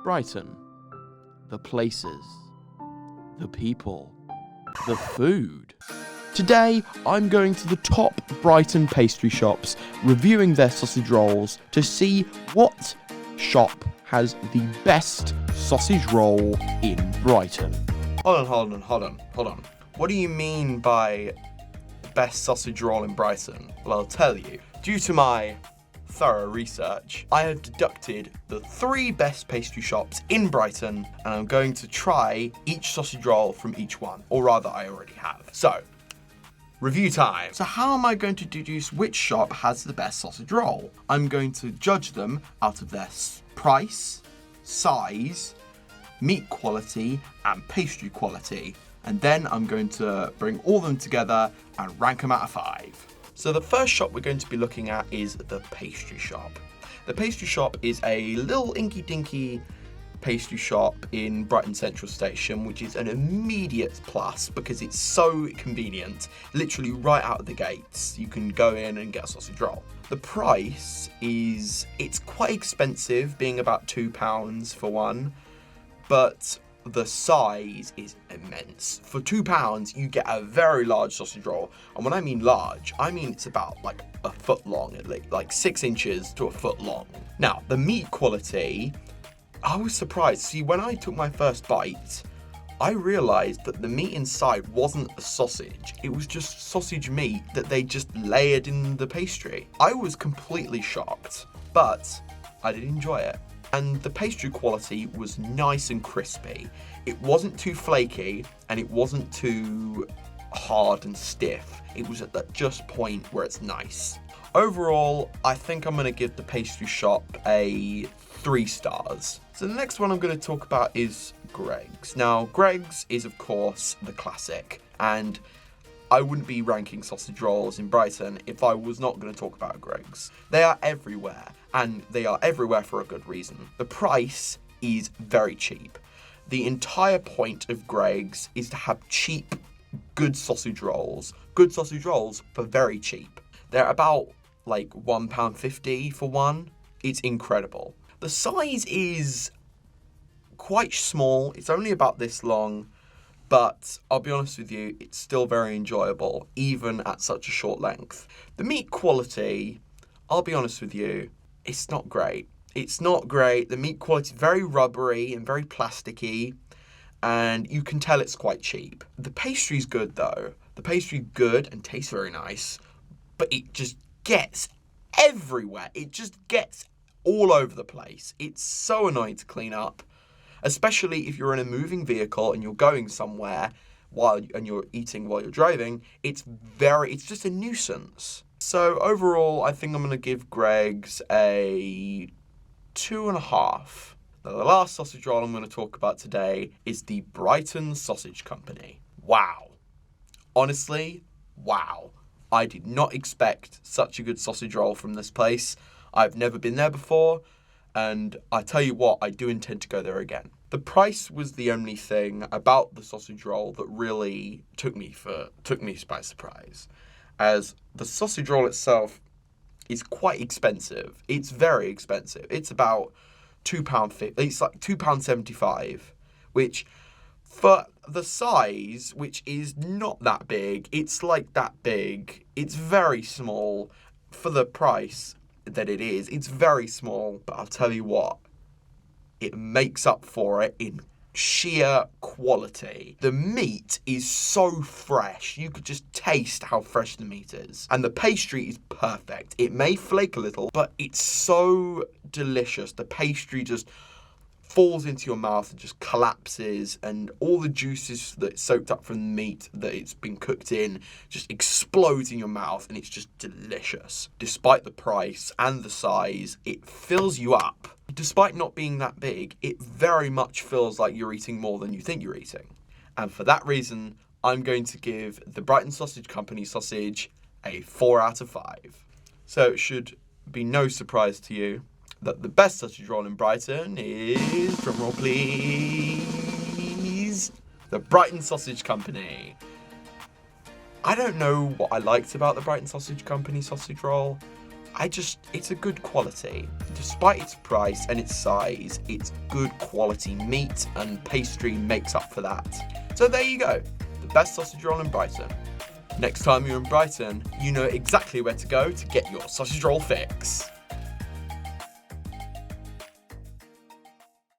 Brighton, the places, the people, the food. Today, I'm going to the top Brighton pastry shops, reviewing their sausage rolls to see what shop has the best sausage roll in Brighton. Hold on. What do you mean by best sausage roll in Brighton? Well, I'll tell you. Due to my thorough research, I have deducted the 3 best pastry shops in Brighton, and I'm going to try each sausage roll from each one. Or rather, I already have. So, review time. So how am I going to deduce which shop has the best sausage roll? I'm going to judge them out of their price, size, meat quality, and pastry quality. And then I'm going to bring all of them together and rank them out of 5. So the first shop we're going to be looking at is the pastry shop. The pastry shop is a little inky-dinky pastry shop in Brighton Central Station, which is an immediate plus because it's so convenient. Literally right out of the gates, you can go in and get a sausage roll. The price it's quite expensive, being about £2 for one, but the size is immense. For £2, you get a very large sausage roll. And when I mean large, I mean it's about like a foot long, at least, like 6 inches to a foot long. Now, the meat quality, I was surprised. See, when I took my first bite, I realised that the meat inside wasn't a sausage. It was just sausage meat that they just layered in the pastry. I was completely shocked, but I did enjoy it. And the pastry quality was nice and crispy. It wasn't too flaky, and it wasn't too hard and stiff. It was at that just point where it's nice. Overall, I think I'm going to give the pastry shop a 3 stars. So the next one I'm going to talk about is Greggs. Now, Greggs is, of course, the classic, and I wouldn't be ranking sausage rolls in Brighton if I was not going to talk about Greggs. They are everywhere, and they are everywhere for a good reason. The price is very cheap. The entire point of Greggs is to have cheap, good sausage rolls. Good sausage rolls for very cheap. They're about like £1.50 for one. It's incredible. The size is quite small. It's only about this long. But I'll be honest with you, it's still very enjoyable, even at such a short length. The meat quality, I'll be honest with you, it's not great. It's not great. The meat quality is very rubbery and very plasticky, and you can tell it's quite cheap. The pastry's good though. The pastry's good and tastes very nice, but it just gets everywhere. It just gets all over the place. It's so annoying to clean up. Especially if you're in a moving vehicle and you're going somewhere and you're eating while you're driving, it's just a nuisance. So overall, I think I'm going to give Greggs a 2.5. Now, the last sausage roll I'm going to talk about today is the Brighton Sausage Company. Wow. Honestly, wow. I did not expect such a good sausage roll from this place. I've never been there before. And I tell you what, I do intend to go there again. The price was the only thing about the sausage roll that really took me by surprise, as the sausage roll itself is quite expensive. It's very expensive. It's about £2.50. It's like £2.75, which for the size, which is not that big, it's like that big. It's very small for the price that it is. It's very small, but I'll tell you what, it makes up for it in sheer quality. The meat is so fresh. You could just taste how fresh the meat is. And the pastry is perfect. It may flake a little, but it's so delicious. The pastry just falls into your mouth and just collapses, and all the juices that soaked up from the meat that it's been cooked in just explodes in your mouth, and it's just delicious. Despite the price and the size, it fills you up. Despite not being that big, it very much feels like you're eating more than you think you're eating. And for that reason, I'm going to give the Brighton Sausage Company sausage a 4 out of 5. So it should be no surprise to you that the best sausage roll in Brighton is, drumroll please, the Brighton Sausage Company. I don't know what I liked about the Brighton Sausage Company sausage roll. it's a good quality. Despite its price and its size, it's good quality meat, and pastry makes up for that. So there you go, the best sausage roll in Brighton. Next time you're in Brighton, you know exactly where to go to get your sausage roll fix.